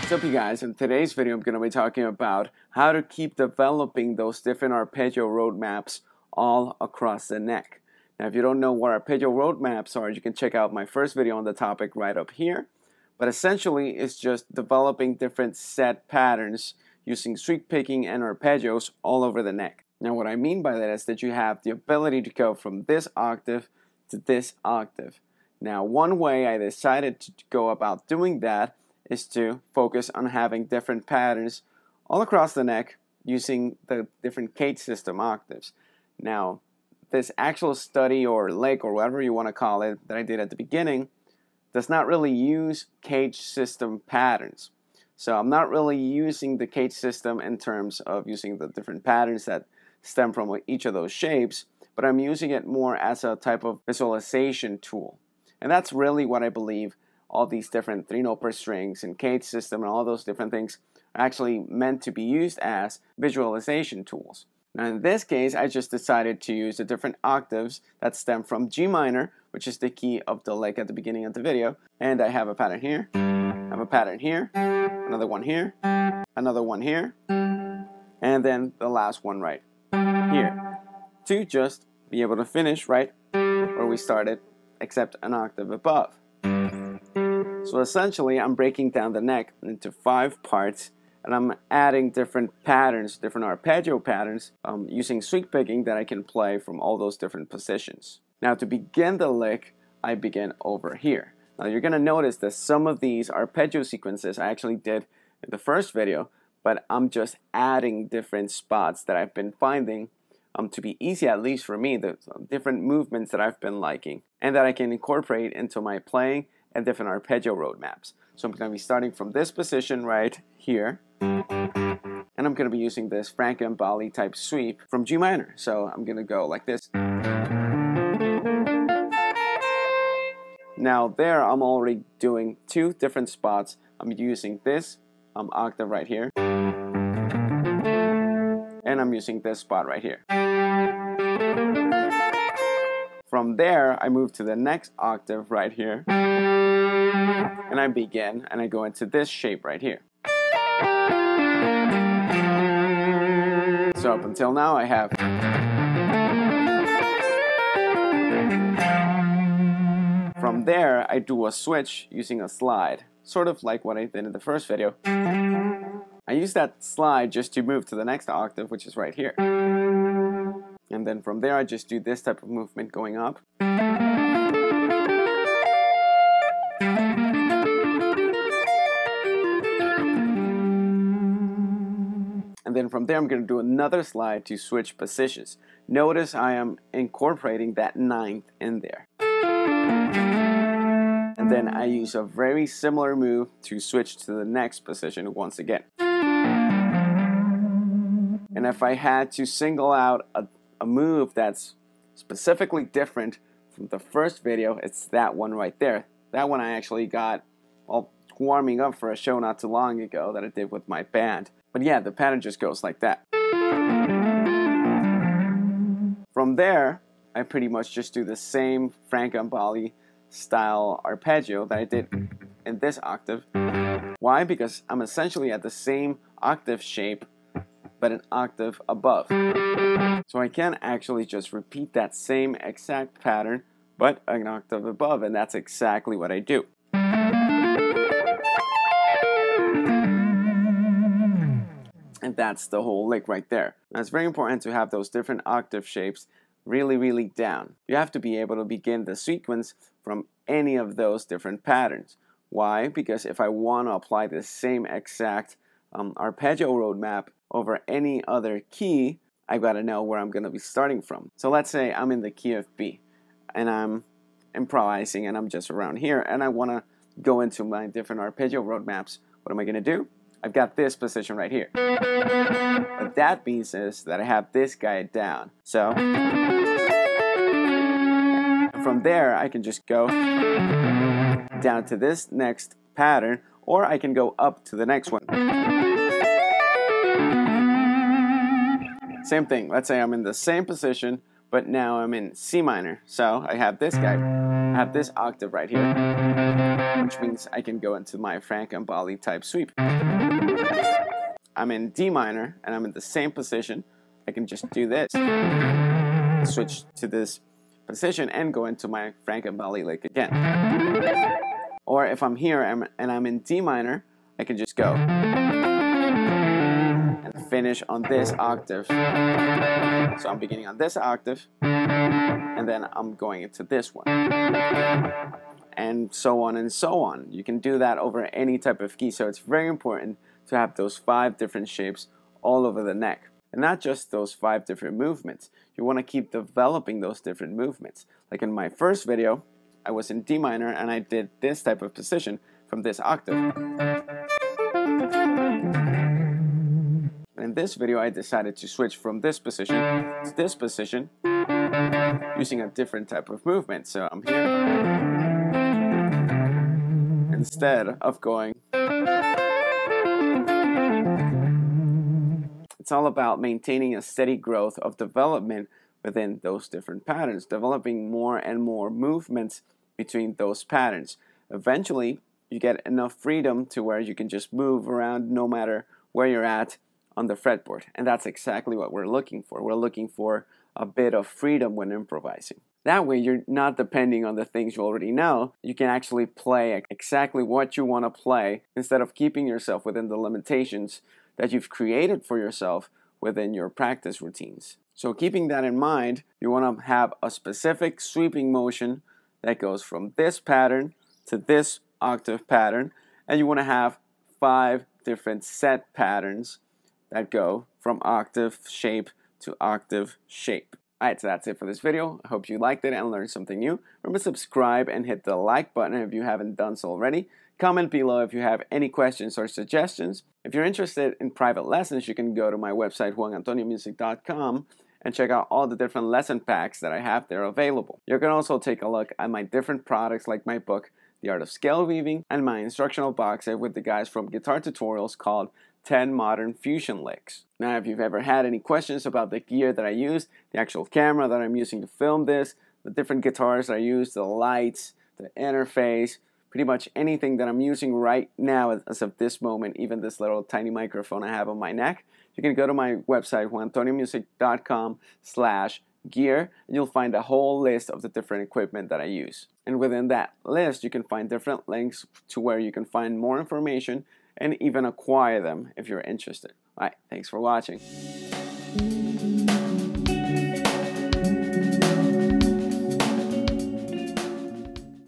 What's up, you guys? In today's video, I'm going to be talking about how to keep developing those different arpeggio roadmaps all across the neck. Now, if you don't know what arpeggio roadmaps are, you can check out my first video on the topic right up here. But essentially, it's just developing different set patterns using sweep picking and arpeggios all over the neck. Now, what I mean by that is that you have the ability to go from this octave to this octave. Now, one way I decided to go about doing that is to focus on having different patterns all across the neck using the different cage system octaves. Now, this actual study or lick or whatever you want to call it that I did at the beginning does not really use cage system patterns. So I'm not really using the cage system in terms of using the different patterns that stem from each of those shapes, but I'm using it more as a type of visualization tool. And that's really what I believe all these different 3-note per strings and cage system and all those different things are actually meant to be used as visualization tools. Now in this case, I just decided to use the different octaves that stem from G minor, which is the key of the lick at the beginning of the video. And I have a pattern here, I have a pattern here, another one here, another one here, and then the last one right here, to just be able to finish right where we started, except an octave above. So essentially, I'm breaking down the neck into 5 parts, and I'm adding different patterns, different arpeggio patterns, using sweep picking that I can play from all those different positions. Now, to begin the lick, I begin over here. Now, you're going to notice that some of these arpeggio sequences I actually did in the first video, but I'm just adding different spots that I've been finding to be easy, at least for me, the different movements that I've been liking and that I can incorporate into my playing and different arpeggio roadmaps. So I'm going to be starting from this position right here, and I'm going to be using this Franco and Bali type sweep from G minor. So I'm going to go like this. Now there I'm already doing 2 different spots. I'm using this octave right here, and I'm using this spot right here. From there, I move to the next octave right here, and I begin, and I go into this shape right here. So up until now, I have. From there, I do a switch using a slide, sort of like what I did in the first video. I use that slide just to move to the next octave, which is right here. And then from there, I just do this type of movement going up. And then from there, I'm going to do another slide to switch positions. Notice I am incorporating that 9th in there. And then I use a very similar move to switch to the next position once again. And if I had to single out a move that's specifically different from the first video, it's that one right there. That one I actually got while warming up for a show not too long ago that I did with my band. But yeah, the pattern just goes like that. From there, I pretty much just do the same Franco and Bali style arpeggio that I did in this octave. Why? Because I'm essentially at the same octave shape but an octave above. So I can actually just repeat that same exact pattern but an octave above, and that's exactly what I do. And that's the whole lick right there. Now it's very important to have those different octave shapes really down. You have to be able to begin the sequence from any of those different patterns. Why? Because if I want to apply the same exact arpeggio roadmap over any other key, I've got to know where I'm going to be starting from. So let's say I'm in the key of B and I'm improvising and I'm just around here and I want to go into my different arpeggio roadmaps. What am I going to do? I've got this position right here. What that means is that I have this guy down. So from there I can just go down to this next pattern, or I can go up to the next one. Same thing. Let's say I'm in the same position, but now I'm in C minor. So I have this guy. I have this octave right here, which means I can go into my Frankenbali type sweep. I'm in D minor and I'm in the same position. I can just do this, switch to this position and go into my Frankenbali lick again. Or if I'm here and I'm in D minor, I can just go and finish on this octave. So I'm beginning on this octave and then I'm going into this one. And so on and so on. You can do that over any type of key. So it's very important to have those 5 different shapes all over the neck. And not just those 5 different movements. You want to keep developing those different movements. Like in my first video, I was in D minor and I did this type of position from this octave. And in this video, I decided to switch from this position to this position using a different type of movement. So I'm here instead of going. It's all about maintaining a steady growth of development within those different patterns, developing more and more movements between those patterns. Eventually, you get enough freedom to where you can just move around no matter where you're at on the fretboard. And that's exactly what we're looking for. We're looking for a bit of freedom when improvising. That way, you're not depending on the things you already know. You can actually play exactly what you want to play instead of keeping yourself within the limitations that you've created for yourself within your practice routines. So keeping that in mind, you want to have a specific sweeping motion that goes from this pattern to this octave pattern, and you want to have 5 different set patterns that go from octave shape to octave shape. Alright, so that's it for this video. I hope you liked it and learned something new. Remember to subscribe and hit the like button if you haven't done so already. Comment below if you have any questions or suggestions. If you're interested in private lessons, you can go to my website, juanantoniomusic.com, and check out all the different lesson packs that I have there available. You can also take a look at my different products like my book, The Art of Scale Weaving, and my instructional box set with the guys from Guitar Tutorials called 10 Modern Fusion Licks. Now, if you've ever had any questions about the gear that I use, the actual camera that I'm using to film this, the different guitars I use, the lights, the interface, pretty much anything that I'm using right now as of this moment, even this little tiny microphone I have on my neck, you can go to my website, juanantoniomusic.com/gear, and you'll find a whole list of the different equipment that I use. And within that list, you can find different links to where you can find more information and even acquire them if you're interested. All right, thanks for watching.